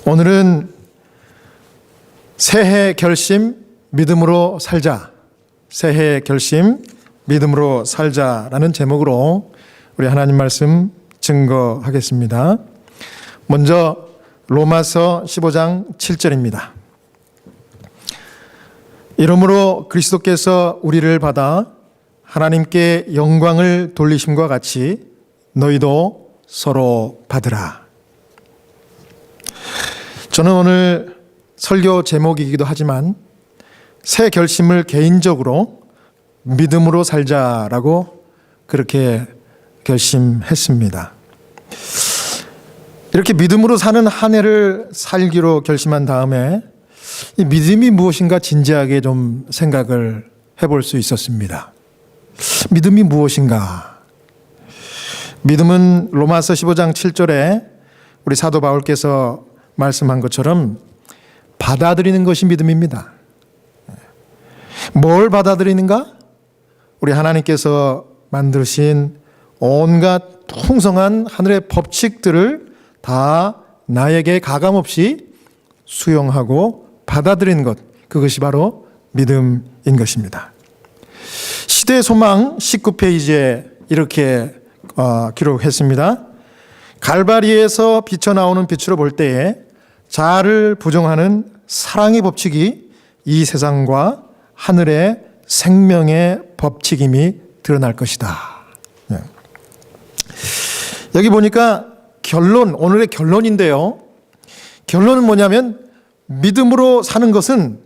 오늘은 새해 결심 믿음으로 살자, 새해 결심 믿음으로 살자라는 제목으로 우리 하나님 말씀 증거하겠습니다. 먼저 로마서 15장 7절입니다. 이러므로 그리스도께서 우리를 받아 하나님께 영광을 돌리심과 같이 너희도 서로 받으라. 저는 오늘 설교 제목이기도 하지만 새 결심을 개인적으로 믿음으로 살자라고 그렇게 결심했습니다. 이렇게 믿음으로 사는 한 해를 살기로 결심한 다음에 이 믿음이 무엇인가 진지하게 좀 생각을 해볼 수 있었습니다. 믿음이 무엇인가? 믿음은 로마서 15장 7절에 우리 사도 바울께서 말씀한 것처럼 받아들이는 것이 믿음입니다. 뭘 받아들이는가? 우리 하나님께서 만드신 온갖 풍성한 하늘의 법칙들을 다 나에게 가감없이 수용하고 받아들이는 것, 그것이 바로 믿음인 것입니다. 시대의 소망 19페이지에 이렇게 기록했습니다. 갈바리에서 비쳐나오는 빛으로 볼 때에 자아를 부정하는 사랑의 법칙이 이 세상과 하늘의 생명의 법칙임이 드러날 것이다. 여기 보니까 결론, 오늘의 결론인데요. 결론은 뭐냐면 믿음으로 사는 것은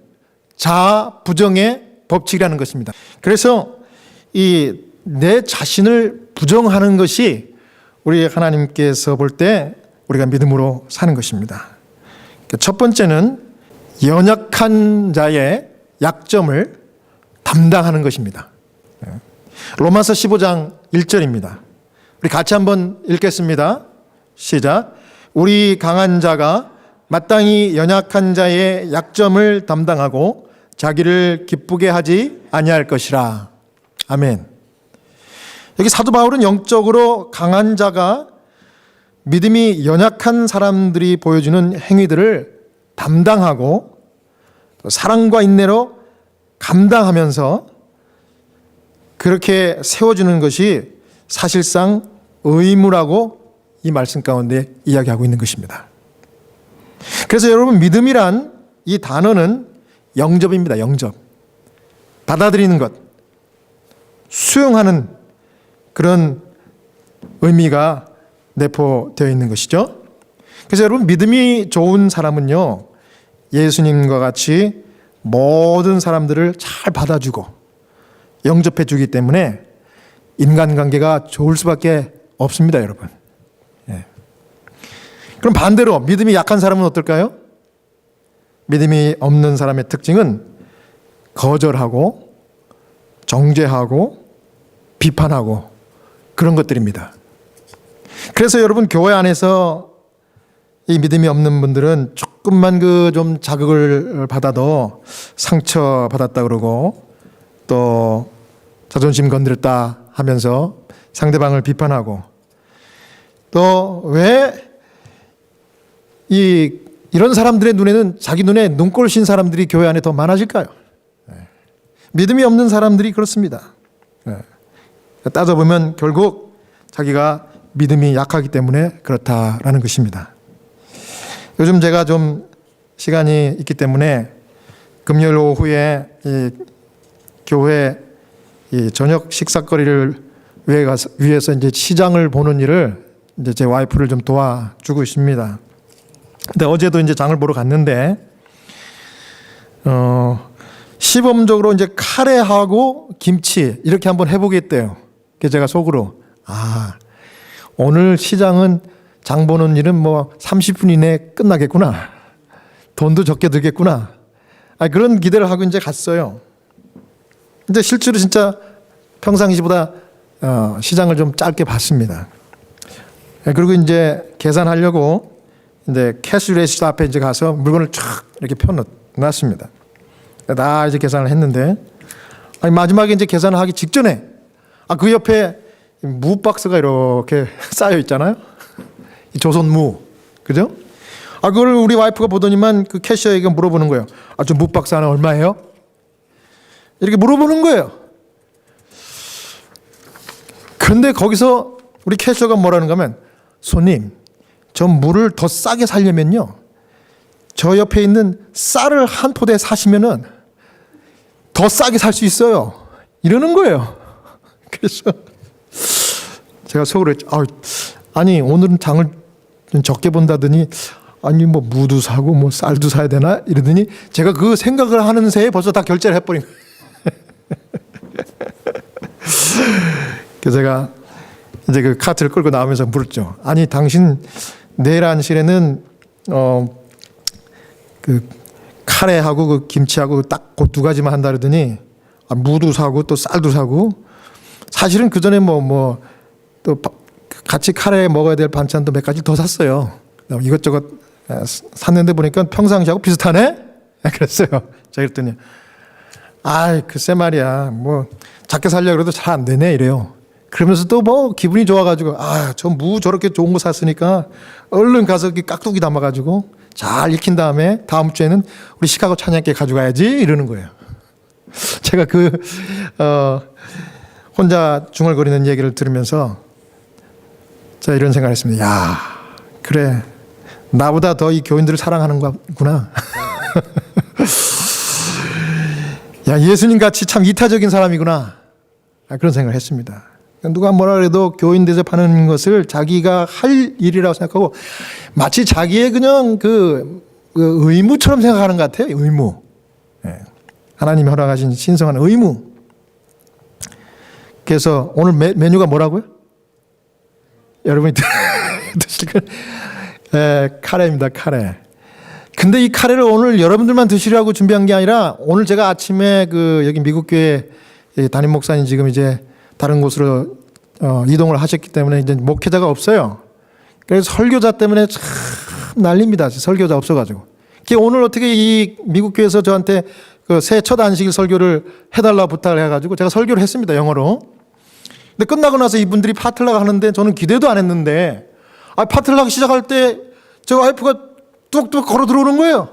자아 부정의 법칙이라는 것입니다. 그래서 이 내 자신을 부정하는 것이 우리 하나님께서 볼 때 우리가 믿음으로 사는 것입니다. 첫 번째는 연약한 자의 약점을 담당하는 것입니다. 로마서 15장 1절입니다. 우리 같이 한번 읽겠습니다. 시작. 우리 강한 자가 마땅히 연약한 자의 약점을 담당하고 자기를 기쁘게 하지 아니할 것이라. 아멘. 여기 사도 바울은 영적으로 강한 자가 믿음이 연약한 사람들이 보여주는 행위들을 담당하고 사랑과 인내로 감당하면서 그렇게 세워주는 것이 사실상 의무라고 이 말씀 가운데 이야기하고 있는 것입니다. 그래서 여러분, 믿음이란 이 단어는 영접입니다. 영접. 받아들이는 것, 수용하는 그런 의미가 내포되어 있는 것이죠. 그래서 여러분, 믿음이 좋은 사람은요, 예수님과 같이 모든 사람들을 잘 받아주고 영접해 주기 때문에 인간관계가 좋을 수밖에 없습니다, 여러분. 그럼 반대로 믿음이 약한 사람은 어떨까요? 믿음이 없는 사람의 특징은 거절하고 정죄하고 비판하고 그런 것들입니다. 그래서 여러분, 교회 안에서 이 믿음이 없는 분들은 조금만 좀 자극을 받아도 상처 받았다 그러고 또 자존심 건드렸다 하면서 상대방을 비판하고 또 왜 이런 사람들의 눈에는 자기 눈에 눈꼴 신 사람들이 교회 안에 더 많아질까요? 믿음이 없는 사람들이 그렇습니다. 따져보면 결국 자기가 믿음이 약하기 때문에 그렇다라는 것입니다. 요즘 제가 좀 시간이 있기 때문에 금요일 오후에 이 교회 이 저녁 식사거리를 위해서 이제 시장을 보는 일을 이제 제 와이프를 좀 도와주고 있습니다. 근데 어제도 이제 장을 보러 갔는데 시범적으로 이제 카레하고 김치 이렇게 한번 해보겠대요. 그래서 제가 속으로 오늘 시장은 장 보는 일은 뭐 30분 이내에 끝나겠구나. 돈도 적게 들겠구나. 그런 기대를 하고 이제 갔어요. 근데 실제로 진짜 평상시보다 시장을 좀 짧게 봤습니다. 그리고 이제 계산하려고 이제 캐시 레지스터 앞에 이제 가서 물건을 쫙 이렇게 펴놨습니다. 다 이제 계산을 했는데 마지막에 이제 계산을 하기 직전에 그 옆에 무 박스가 이렇게 쌓여 있잖아요. 이 조선 무, 그죠? 그걸 우리 와이프가 보더니만 그 캐셔에게 물어보는 거예요. 저 묵박스 하나 얼마예요? 이렇게 물어보는 거예요. 그런데 거기서 우리 캐셔가 뭐라는 거면, 손님, 저 물을 더 싸게 사려면요, 저 옆에 있는 쌀을 한 포대 사시면은 더 싸게 살 수 있어요. 이러는 거예요. 그래서 제가 속으로 아니 오늘은 장을 좀 적게 본다더니, 아니 뭐 무도 사고 뭐 쌀도 사야 되나 이러더니, 제가 그 생각을 하는 새에 벌써 다 결제를 해버린 거예요. 그래서 제가 이제 그 카트를 끌고 나오면서 물었죠. 아니 당신 내일 안실에는 그 카레하고 그 김치하고 딱 그 두 가지만 한다 그러더니, 무도 사고 또 쌀도 사고, 사실은 그 전에 뭐 또 같이 카레 먹어야 될 반찬도 몇 가지 더 샀어요. 이것저것 샀는데 보니까 평상시하고 비슷하네? 그랬어요. 제가 그랬더니, 글쎄 말이야, 뭐 작게 살려고 해도 잘 안 되네 이래요. 그러면서 또 뭐 기분이 좋아가지고, 저 무 저렇게 좋은 거 샀으니까 얼른 가서 깍두기 담아가지고 잘 익힌 다음에 다음 주에는 우리 시카고 찬양께 가져가야지 이러는 거예요. 제가 혼자 중얼거리는 얘기를 들으면서 제가 이런 생각을 했습니다. 야, 그래, 나보다 더 이 교인들을 사랑하는 거구나. 야, 예수님 같이 참 이타적인 사람이구나. 그런 생각을 했습니다. 누가 뭐라 그래도 교인 대접하는 것을 자기가 할 일이라고 생각하고, 마치 자기의 그냥 그 의무처럼 생각하는 것 같아요. 의무. 하나님이 허락하신 신성한 의무. 그래서 오늘 메뉴가 뭐라고요? 여러분이 드실 건 카레입니다. 카레. 근데 이 카레를 오늘 여러분들만 드시라고 준비한 게 아니라, 오늘 제가 아침에 여기 미국 교회 담임 목사님 지금 이제 다른 곳으로 이동을 하셨기 때문에 이제 목회자가 없어요. 그래서 설교자 때문에 참 난립니다. 설교자 없어가지고. 오늘 어떻게 이 미국 교회에서 저한테 그 새 첫 안식일 설교를 해달라 부탁을 해가지고 제가 설교를 했습니다. 영어로. 근데 끝나고 나서 이분들이 파틀락을 하는데 저는 기대도 안 했는데, 파틀락 시작할 때 제 와이프가 뚝뚝 걸어 들어오는 거예요.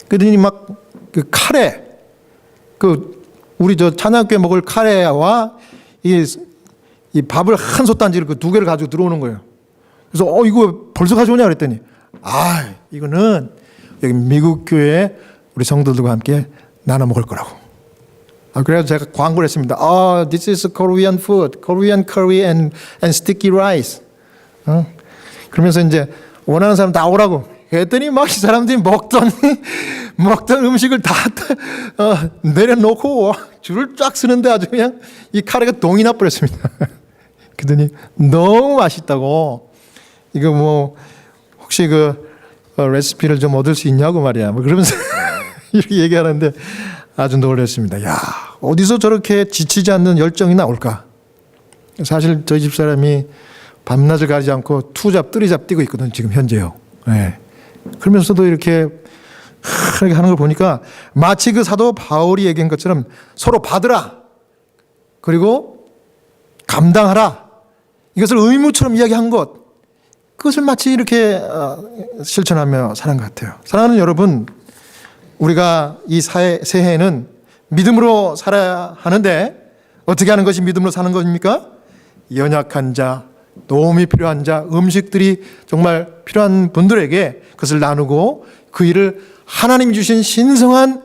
그러더니 막 그 카레, 우리 저 찬양교회 먹을 카레와 이 밥을 한 솥단지를 그 두 개를 가지고 들어오는 거예요. 그래서 이거 벌써 가져오냐 그랬더니, 이거는 여기 미국 교회 우리 성도들과 함께 나눠 먹을 거라고. 그래서 제가 광고를 했습니다. This is Korean food, Korean curry and sticky rice. 그러면서 이제 원하는 사람 다 오라고. 그랬더니 막 이 사람들이 먹던 음식을 다 내려놓고 줄을 쫙 서는데 아주 그냥 이 카레가 동이 나버렸습니다. 그러더니 너무 맛있다고, 이거 뭐 혹시 레시피를 좀 얻을 수 있냐고 말이야. 뭐 그러면서 이렇게 얘기하는데 아주 놀랐습니다. 야, 어디서 저렇게 지치지 않는 열정이 나올까? 사실 저희 집 사람이 밤낮을 가리지 않고 투잡, 뜨리잡 뛰고 있거든요. 지금 현재요. 그러면서도 이렇게 하는 걸 보니까 마치 그 사도 바울이 얘기한 것처럼 서로 받으라, 그리고 감당하라, 이것을 의무처럼 이야기한 것, 그것을 마치 이렇게 실천하며 사는 것 같아요. 사랑하는 여러분, 우리가 이 새해에는 믿음으로 살아야 하는데, 어떻게 하는 것이 믿음으로 사는 것입니까? 연약한 자, 도움이 필요한 자, 음식들이 정말 필요한 분들에게 그것을 나누고 그 일을 하나님이 주신 신성한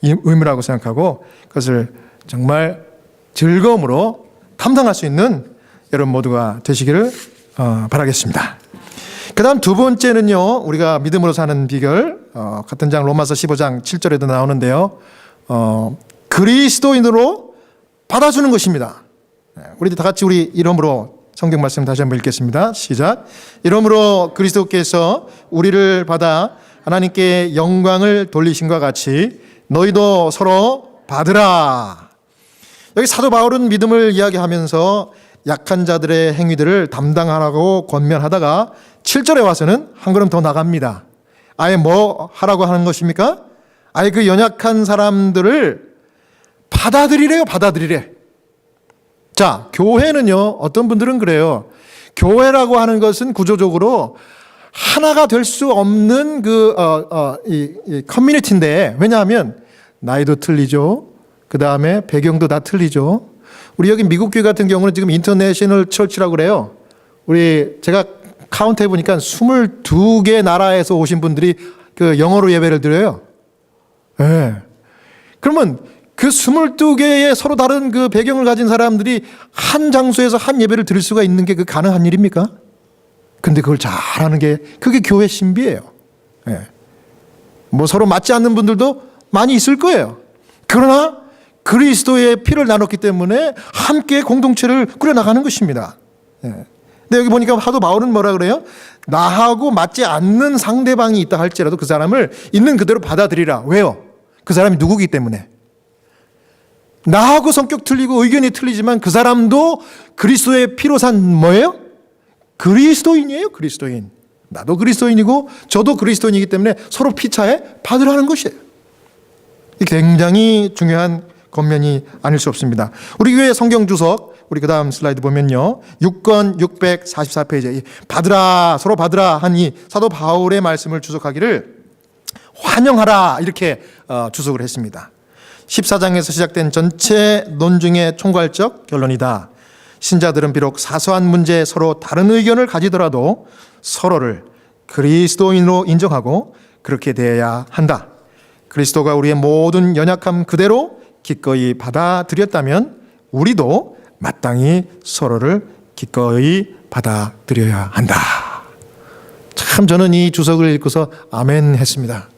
의무라고 생각하고 그것을 정말 즐거움으로 감당할 수 있는 여러분 모두가 되시기를 바라겠습니다. 그 다음 두 번째는요, 우리가 믿음으로 사는 비결, 같은 장 로마서 15장 7절에도 나오는데요, 그리스도인으로 받아주는 것입니다. 우리 다 같이 우리 이름으로 성경 말씀 다시 한번 읽겠습니다. 시작. 이러므로 그리스도께서 우리를 받아 하나님께 영광을 돌리신과 같이 너희도 서로 받으라. 여기 사도 바울은 믿음을 이야기하면서 약한 자들의 행위들을 담당하라고 권면하다가 7절에 와서는 한 걸음 더 나갑니다. 아예 뭐 하라고 하는 것입니까? 아예 그 연약한 사람들을 받아들이래요. 받아들이래. 자, 교회는요, 어떤 분들은 그래요. 교회라고 하는 것은 구조적으로 하나가 될 수 없는 이 커뮤니티인데, 왜냐하면 나이도 틀리죠. 그 다음에 배경도 다 틀리죠. 우리 여기 미국 교회 같은 경우는 지금 인터내셔널 처치라고 그래요. 제가 카운트 해보니까 22개 나라에서 오신 분들이 그 영어로 예배를 드려요. 네. 그러면 그 22개의 서로 다른 그 배경을 가진 사람들이 한 장소에서 한 예배를 드릴 수가 있는 게 그 가능한 일입니까? 근데 그걸 잘하는 게 그게 교회 신비예요. 네. 뭐 서로 맞지 않는 분들도 많이 있을 거예요. 그러나 그리스도의 피를 나눴기 때문에 함께 공동체를 꾸려나가는 것입니다. 네. 근데 여기 보니까 사도 바울은 뭐라 그래요? 나하고 맞지 않는 상대방이 있다 할지라도 그 사람을 있는 그대로 받아들이라. 왜요? 그 사람이 누구기 때문에. 나하고 성격 틀리고 의견이 틀리지만 그 사람도 그리스도의 피로 산 뭐예요? 그리스도인이에요. 그리스도인. 나도 그리스도인이고 저도 그리스도인이기 때문에 서로 피차에 받으라는 것이에요. 굉장히 중요한 권면이 아닐 수 없습니다. 우리 교회 성경 주석, 우리 그 다음 슬라이드 보면요, 6권 644페이지에 받으라, 서로 받으라 한 이 사도 바울의 말씀을 주석하기를 환영하라 이렇게 주석을 했습니다. 14장에서 시작된 전체 논중의 총괄적 결론이다. 신자들은 비록 사소한 문제에 서로 다른 의견을 가지더라도 서로를 그리스도인으로 인정하고 그렇게 대해야 한다. 그리스도가 우리의 모든 연약함 그대로 기꺼이 받아들였다면 우리도 마땅히 서로를 기꺼이 받아들여야 한다. 참 저는 이 주석을 읽고서 아멘 했습니다.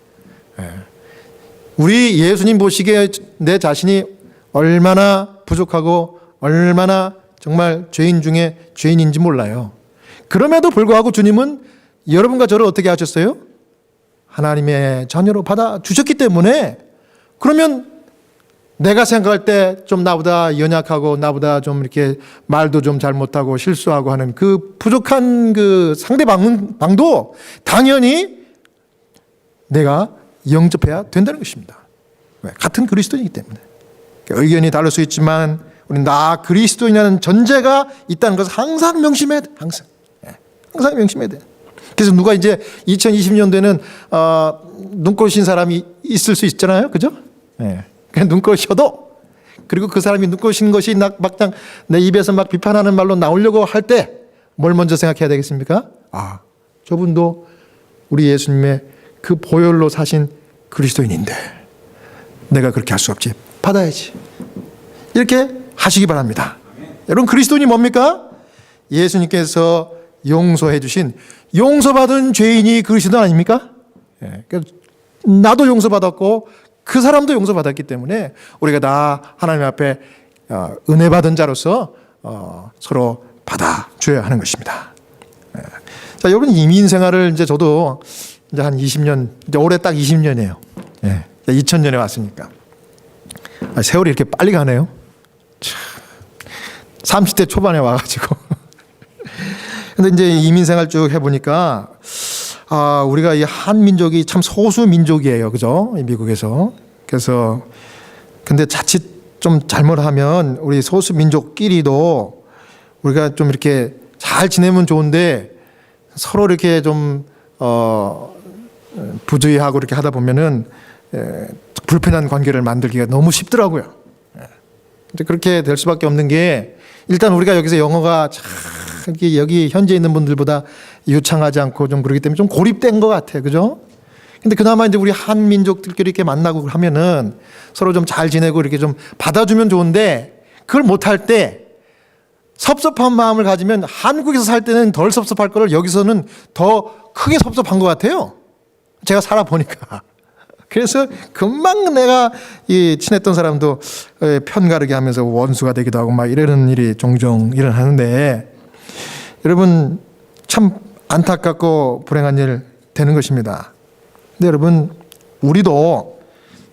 우리 예수님 보시기에 내 자신이 얼마나 부족하고 얼마나 정말 죄인 중에 죄인인지 몰라요. 그럼에도 불구하고 주님은 여러분과 저를 어떻게 하셨어요? 하나님의 자녀로 받아주셨기 때문에, 그러면 내가 생각할 때 좀 나보다 연약하고 나보다 좀 이렇게 말도 좀 잘못하고 실수하고 하는 그 부족한 그 상대방도 당연히 내가 영접해야 된다는 것입니다. 왜? 같은 그리스도인이기 때문에. 의견이 다를 수 있지만 우리는 나 그리스도인이라는 전제가 있다는 것을 항상 명심해야 돼. 항상 명심해야 돼. 그래서 누가 이제 2020년도에는 눈꽃인 사람이 있을 수 있잖아요. 그죠? 그냥 눈꽃이어도, 그리고 그 사람이 눈꽃인 것이 막상 내 입에서 막 비판하는 말로 나오려고 할 때 뭘 먼저 생각해야 되겠습니까? 저분도 우리 예수님의 그 보혈로 사신 그리스도인인데 내가 그렇게 할 수 없지. 받아야지. 이렇게 하시기 바랍니다. 여러분, 그리스도인이 뭡니까? 예수님께서 용서해 주신 용서받은 죄인이 그리스도 아닙니까? 나도 용서받았고 그 사람도 용서받았기 때문에 우리가 다 하나님 앞에 은혜 받은 자로서 서로 받아줘야 하는 것입니다. 자, 여러분, 이민 생활을 이제 저도 이제 한 20년, 이제 올해 딱 20년이에요. 2000년에 왔으니까. 세월이 이렇게 빨리 가네요. 참, 30대 초반에 와가지고. 근데 이제 이민 생활 쭉 해보니까, 우리가 이 한민족이 참 소수 민족이에요. 그죠? 미국에서. 그래서, 근데 자칫 좀 잘못하면 우리 소수 민족끼리도 우리가 좀 이렇게 잘 지내면 좋은데 서로 이렇게 좀, 부주의하고 이렇게 하다 보면은 불편한 관계를 만들기가 너무 쉽더라고요. 이제 그렇게 될 수밖에 없는 게, 일단 우리가 여기서 영어가 참 여기 현재 있는 분들보다 유창하지 않고 좀 그렇기 때문에 좀 고립된 것 같아요. 그죠? 근데 그나마 이제 우리 한민족들끼리 이렇게 만나고 하면은 서로 좀 잘 지내고 이렇게 좀 받아주면 좋은데, 그걸 못할 때 섭섭한 마음을 가지면 한국에서 살 때는 덜 섭섭할 거를 여기서는 더 크게 섭섭한 것 같아요. 제가 살아보니까. 그래서 금방 내가 이 친했던 사람도 편가르게 하면서 원수가 되기도 하고 막 이러는 일이 종종 일어나는데, 여러분, 참 안타깝고 불행한 일 되는 것입니다. 근데 여러분, 우리도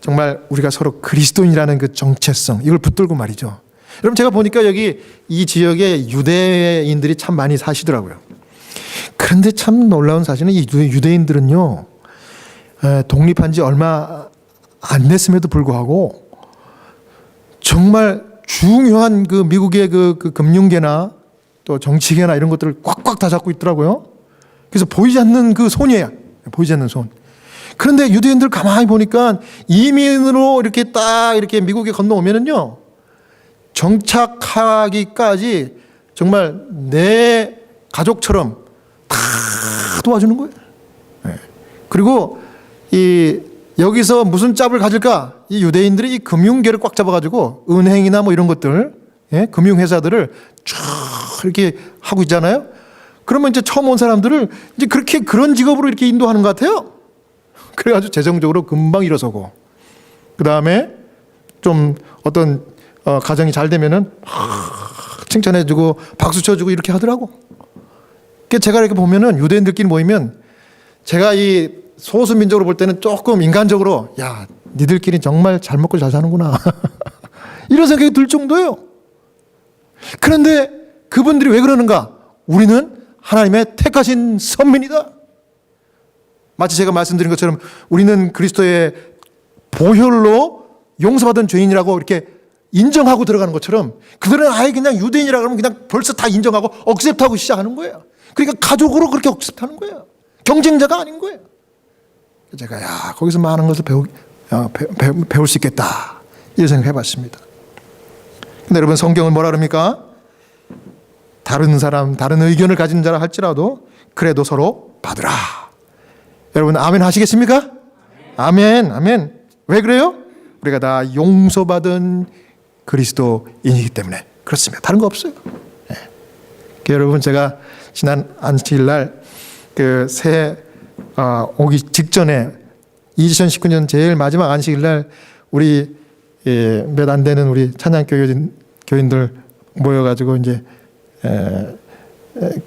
정말 우리가 서로 그리스도인이라는 그 정체성, 이걸 붙들고 말이죠. 여러분, 제가 보니까 여기 이 지역에 유대인들이 참 많이 사시더라고요. 그런데 참 놀라운 사실은 이 유대인들은요, 독립한 지 얼마 안 됐음에도 불구하고 정말 중요한 그 미국의 그 금융계나 또 정치계나 이런 것들을 꽉꽉 다 잡고 있더라고요. 그래서 보이지 않는 그 손이에요. 보이지 않는 손. 그런데 유대인들 가만히 보니까 이민으로 이렇게 딱 이렇게 미국에 건너오면은요, 정착하기까지 정말 내 가족처럼 다 도와주는 거예요. 그리고 여기서 무슨 짭을 가질까? 이 유대인들이 이 금융계를 꽉 잡아가지고 은행이나 뭐 이런 것들, 금융회사들을 쭉 이렇게 하고 있잖아요. 그러면 이제 처음 온 사람들을 이제 그렇게 그런 직업으로 이렇게 인도하는 것 같아요. 그래가지고 재정적으로 금방 일어서고, 그 다음에 좀 어떤 가정이 잘 되면은 칭찬해주고 박수 쳐주고 이렇게 하더라고. 그러니까 제가 이렇게 보면은 유대인들끼리 모이면 제가 이 소수 민족으로 볼 때는 조금 인간적으로, 야, 니들끼리 정말 잘 먹고 잘 사는구나 이런 생각이 들 정도예요. 그런데 그분들이 왜 그러는가? 우리는 하나님의 택하신 선민이다. 마치 제가 말씀드린 것처럼 우리는 그리스도의 보혈로 용서받은 죄인이라고 이렇게 인정하고 들어가는 것처럼, 그들은 아예 그냥 유대인이라 그러면 그냥 벌써 다 인정하고 억셉트하고 시작하는 거예요. 그러니까 가족으로 그렇게 억셉트하는 거예요. 경쟁자가 아닌 거예요. 제가 거기서 많은 것을 배울 수 있겠다 이런 생각 해봤습니다. 근데 여러분, 성경은 뭐라 그럽니까? 다른 사람, 다른 의견을 가진 자라 할지라도 그래도 서로 받으라. 여러분, 아멘 하시겠습니까? 아멘, 아멘. 왜 그래요? 우리가 다 용서받은 그리스도인이기 때문에 그렇습니다. 다른 거 없어요. 네. 여러분, 제가 지난 안식일 날 그 새해 오기 직전에 2019년 제일 마지막 안식일 날 우리 몇 안 되는 우리 찬양교인들 모여가지고 이제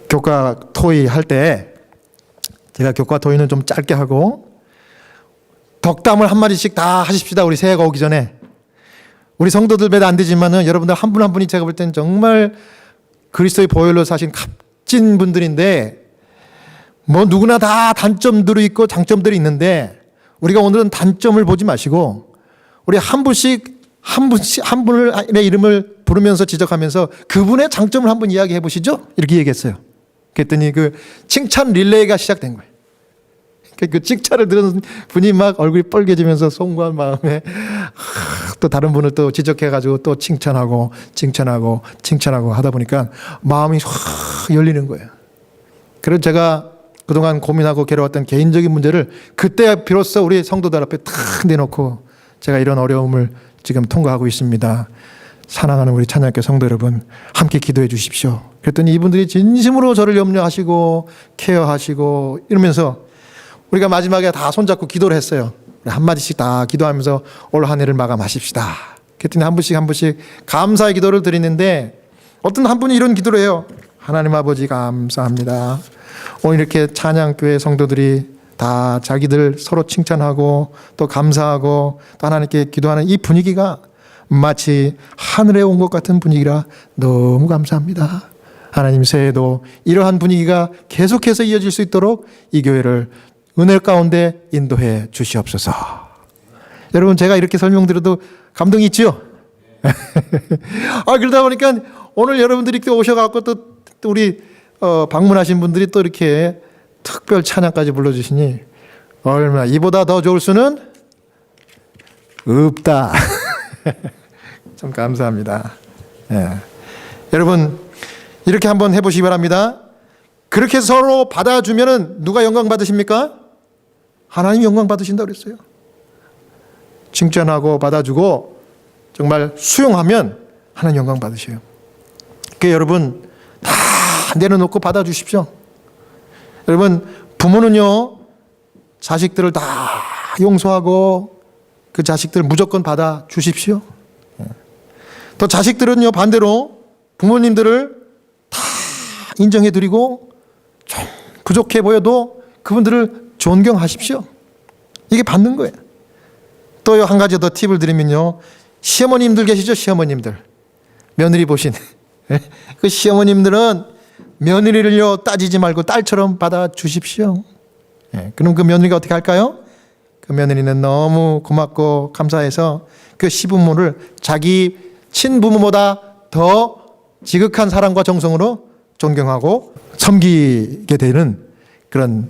교과 토의 할 때 제가 교과 토의는 좀 짧게 하고 덕담을 한마디씩 다 하십시다. 우리 새해가 오기 전에. 우리 성도들 몇 안 되지만은 여러분들 한 분 한 분이 제가 볼 때는 정말 그리스도의 보혈로 사신 값진 분들인데, 뭐 누구나 다 단점들이 있고 장점들이 있는데, 우리가 오늘은 단점을 보지 마시고 우리 한 분씩 한 분의 이름을 부르면서 지적하면서 그분의 장점을 한번 이야기해 보시죠. 이렇게 얘기했어요. 그랬더니 그 칭찬 릴레이가 시작된 거예요. 그 칭찬을 들은 분이 막 얼굴이 빨개지면서 송구한 마음에 또 다른 분을 또 지적해가지고 또 칭찬하고 하다 보니까 마음이 확 열리는 거예요. 그래서 제가 그동안 고민하고 괴로웠던 개인적인 문제를 그때 비로소 우리 성도들 앞에 탁 내놓고 제가 이런 어려움을 지금 통과하고 있습니다. 사랑하는 우리 찬양교 성도 여러분, 함께 기도해 주십시오. 그랬더니 이분들이 진심으로 저를 염려하시고 케어하시고 이러면서 우리가 마지막에 다 손잡고 기도를 했어요. 한마디씩 다 기도하면서 올 한 해를 마감하십시다. 그랬더니 한 분씩 감사의 기도를 드리는데, 어떤 한 분이 이런 기도를 해요. 하나님 아버지 감사합니다. 오늘 이렇게 찬양교회 성도들이 다 자기들 서로 칭찬하고 또 감사하고 또 하나님께 기도하는 이 분위기가 마치 하늘에 온 것 같은 분위기라 너무 감사합니다. 하나님, 새해에도 이러한 분위기가 계속해서 이어질 수 있도록 이 교회를 은혜 가운데 인도해 주시옵소서. 여러분, 제가 이렇게 설명드려도 감동이 있지요? 그러다 보니까 오늘 여러분들이 오셔갖고 또 우리 방문하신 분들이 또 이렇게 특별 찬양까지 불러주시니 얼마나 이보다 더 좋을 수는 없다. 참 감사합니다. 여러분, 이렇게 한번 해보시기 바랍니다. 그렇게 서로 받아주면은 누가 영광 받으십니까? 하나님 영광 받으신다고 그랬어요. 칭찬하고 받아주고 정말 수용하면 하나님 영광 받으셔요. 그러니까 여러분, 다 내려놓고 받아주십시오. 여러분, 부모는요, 자식들을 다 용서하고 그 자식들 무조건 받아주십시오. 또 자식들은요, 반대로 부모님들을 다 인정해드리고 좀 부족해 보여도 그분들을 존경하십시오. 이게 받는 거예요. 또 한 가지 더 팁을 드리면요, 시어머님들 계시죠? 시어머님들, 며느리 보신 그 시어머님들은 며느리를요 따지지 말고 딸처럼 받아주십시오. 그럼 그 며느리가 어떻게 할까요? 그 며느리는 너무 고맙고 감사해서 그 시부모를 자기 친부모보다 더 지극한 사랑과 정성으로 존경하고 섬기게 되는 그런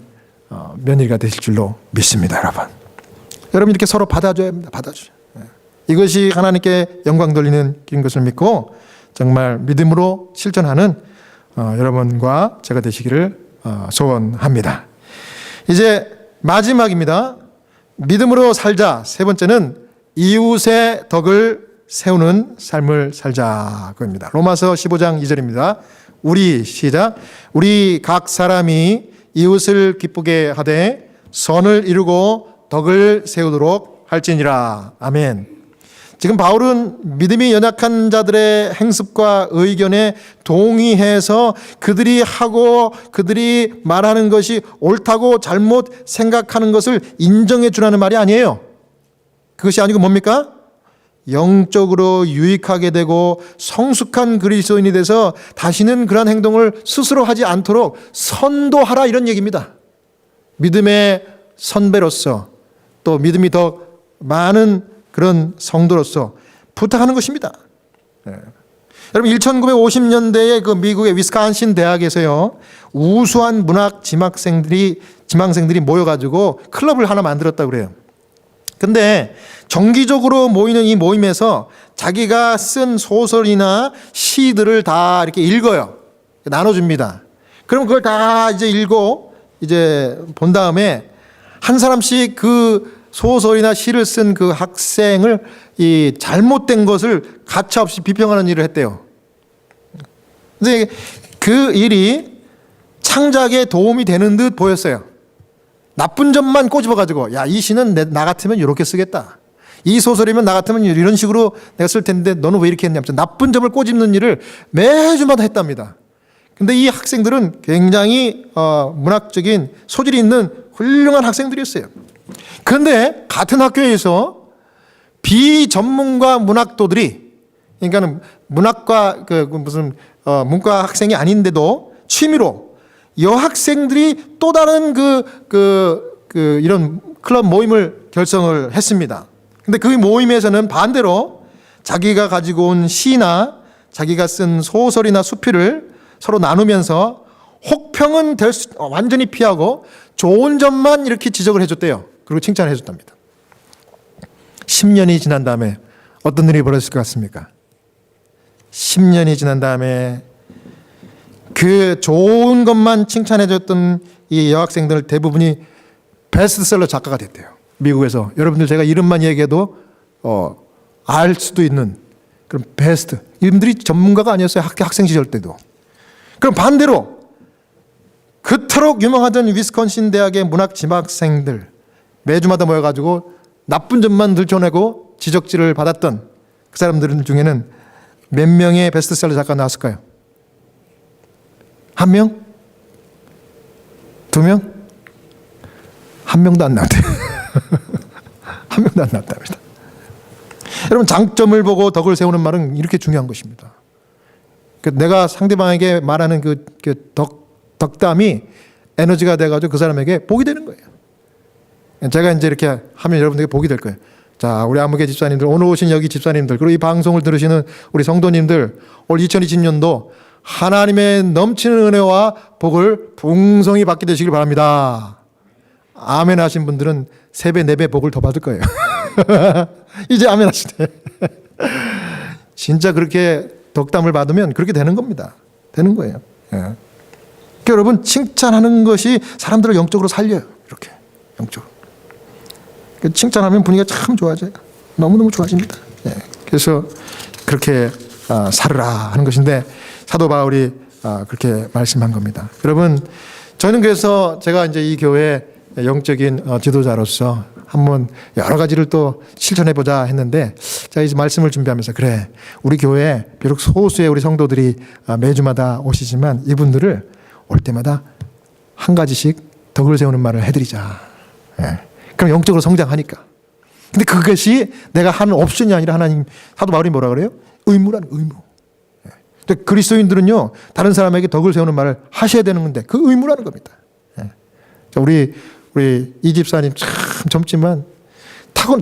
며느리가 되실 줄로 믿습니다, 여러분. 여러분 이렇게 서로 받아줘야 합니다. 받아줘야. 이것이 하나님께 영광 돌리는 길인 것을 믿고 정말 믿음으로 실천하는 여러분과 제가 되시기를 소원합니다. 이제 마지막입니다. 믿음으로 살자. 세 번째는 이웃의 덕을 세우는 삶을 살자. 그겁니다. 로마서 15장 2절입니다. 우리 시작. 우리 각 사람이 이웃을 기쁘게 하되 선을 이루고 덕을 세우도록 할지니라. 아멘. 지금 바울은 믿음이 연약한 자들의 행습과 의견에 동의해서 그들이 하고 그들이 말하는 것이 옳다고 잘못 생각하는 것을 인정해 주라는 말이 아니에요. 그것이 아니고 뭡니까? 영적으로 유익하게 되고 성숙한 그리스도인이 돼서 다시는 그러한 행동을 스스로 하지 않도록 선도하라, 이런 얘기입니다. 믿음의 선배로서 또 믿음이 더 많은 그런 성도로서 부탁하는 것입니다. 여러분 1950년대에 그 미국의 위스콘신 대학에서요, 우수한 문학 지망생들이 모여가지고 클럽을 하나 만들었다고 그래요. 근데 정기적으로 모이는 이 모임에서 자기가 쓴 소설이나 시들을 다 이렇게 읽어요. 나눠줍니다. 그럼 그걸 다 이제 읽고 이제 본 다음에 한 사람씩 그 소설이나 시를 쓴 그 학생을 이 잘못된 것을 가차없이 비평하는 일을 했대요. 근데 그 일이 창작에 도움이 되는 듯 보였어요. 나쁜 점만 꼬집어가지고, 야, 이 시는 나 같으면 이렇게 쓰겠다. 이 소설이면 나 같으면 이런 식으로 내가 쓸 텐데 너는 왜 이렇게 했냐. 나쁜 점을 꼬집는 일을 매주마다 했답니다. 근데 이 학생들은 굉장히 문학적인 소질이 있는 훌륭한 학생들이었어요. 그런데 같은 학교에서 비전문가 문학도들이, 그러니까 문학과 무슨 문과 학생이 아닌데도 취미로 여학생들이 또 다른 이런 클럽 모임을 결성을 했습니다. 근데 그 모임에서는 반대로 자기가 가지고 온 시나 자기가 쓴 소설이나 수필을 서로 나누면서 혹평은 완전히 피하고 좋은 점만 이렇게 지적을 해줬대요. 그리고 칭찬을 해줬답니다. 10년이 지난 다음에 어떤 일이 벌어졌을 것 같습니까? 10년이 지난 다음에 그 좋은 것만 칭찬해줬던 이 여학생들 대부분이 베스트셀러 작가가 됐대요. 미국에서. 여러분들 제가 이름만 얘기해도 알 수도 있는 그런 베스트. 이분들이 전문가가 아니었어요. 학생 시절 때도. 그럼 반대로 그토록 유명하던 위스콘신 대학의 문학 지망생들 매주마다 모여가지고 나쁜 점만 들춰내고 지적질을 받았던 그 사람들 중에는 몇 명의 베스트셀러 작가 나왔을까요? 1명? 2명? 1명도 안 나왔대요. 1명도 안 나왔답니다. 여러분, 장점을 보고 덕을 세우는 말은 이렇게 중요한 것입니다. 내가 상대방에게 말하는 그 덕담이 에너지가 돼가지고 그 사람에게 복이 되는 거예요. 제가 이제 이렇게 하면 여러분들에게 복이 될 거예요. 자, 우리 아무개 집사님들, 오늘 오신 여기 집사님들, 그리고 이 방송을 들으시는 우리 성도님들, 올 2020년도 하나님의 넘치는 은혜와 복을 풍성히 받게 되시길 바랍니다. 아멘 하신 분들은 3배, 4배 복을 더 받을 거예요. 이제 아멘 하시네. 진짜 그렇게 덕담을 받으면 그렇게 되는 겁니다. 되는 거예요. 예. 그러니까 여러분, 칭찬하는 것이 사람들을 영적으로 살려요. 이렇게 영적으로. 칭찬하면 분위기가 참 좋아져요. 너무너무 좋아집니다. 예. 그래서 그렇게 살으라 하는 것인데 사도 바울이 그렇게 말씀한 겁니다. 여러분, 저는 그래서 제가 이제 이 교회 영적인 지도자로서 한번 여러 가지를 또 실천해 보자 했는데, 제가 이제 말씀을 준비하면서 그래, 우리 교회 비록 소수의 우리 성도들이 매주마다 오시지만 이분들을 올 때마다 한 가지씩 덕을 세우는 말을 해드리자. 예. 그럼 영적으로 성장하니까. 근데 그것이 내가 하는 옵션이 아니라 하나님, 사도 바울이 뭐라 그래요? 의무라는 의무. 예. 근데 그리스도인들은요, 다른 사람에게 덕을 세우는 말을 하셔야 되는 건데 그 의무라는 겁니다. 예. 자, 우리 이 집사님 참 젊지만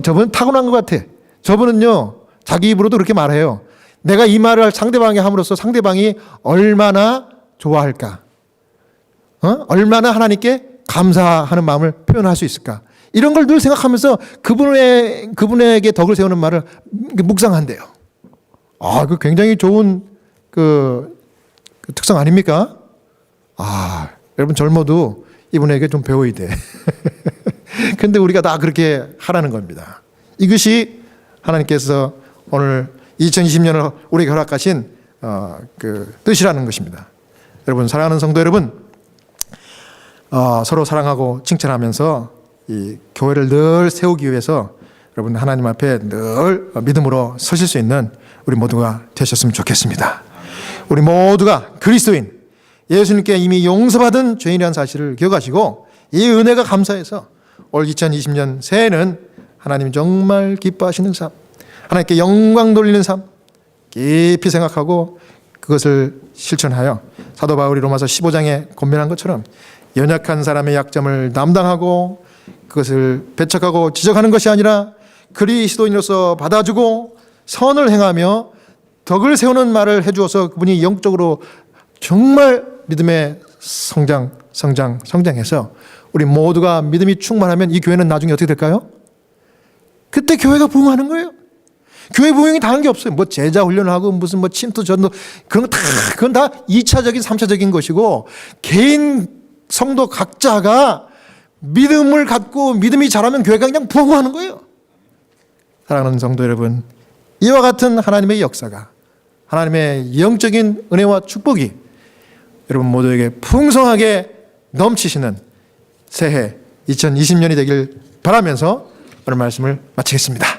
저분은 타고난 것 같아. 저분은요, 자기 입으로도 그렇게 말해요. 내가 이 말을 상대방에게 함으로써 상대방이 얼마나 좋아할까? 얼마나 하나님께 감사하는 마음을 표현할 수 있을까? 이런 걸 늘 생각하면서 그분에게 덕을 세우는 말을 묵상한대요. 아, 그 굉장히 좋은 그 특성 아닙니까? 아, 여러분 젊어도 이분에게 좀 배워야 돼. 근데 우리가 다 그렇게 하라는 겁니다. 이것이 하나님께서 오늘 2020년을 우리에게 허락하신 그 뜻이라는 것입니다. 여러분, 사랑하는 성도 여러분, 서로 사랑하고 칭찬하면서 이 교회를 늘 세우기 위해서 여러분 하나님 앞에 늘 믿음으로 서실 수 있는 우리 모두가 되셨으면 좋겠습니다. 우리 모두가 그리스도인, 예수님께 이미 용서받은 죄인이라는 사실을 기억하시고 이 은혜가 감사해서 올 2020년 새해는 하나님이 정말 기뻐하시는 삶, 하나님께 영광 돌리는 삶 깊이 생각하고 그것을 실천하여 사도 바울이 로마서 15장에 권면한 것처럼 연약한 사람의 약점을 담당하고 그것을 배척하고 지적하는 것이 아니라 그리스도인으로서 받아주고 선을 행하며 덕을 세우는 말을 해주어서 그분이 영적으로 정말 믿음의 성장해서 우리 모두가 믿음이 충만하면 이 교회는 나중에 어떻게 될까요? 그때 교회가 부흥하는 거예요. 교회 부흥이 다른 게 없어요. 뭐 제자 훈련하고 무슨 뭐 침투 전도 그런 거 다 그건 다 2차적인 3차적인 것이고 개인 성도 각자가 믿음을 갖고 믿음이 자라면 교회가 그냥 부흥하는 거예요. 사랑하는 성도 여러분, 이와 같은 하나님의 역사가 하나님의 영적인 은혜와 축복이 여러분 모두에게 풍성하게 넘치시는 새해 2020년이 되길 바라면서 오늘 말씀을 마치겠습니다.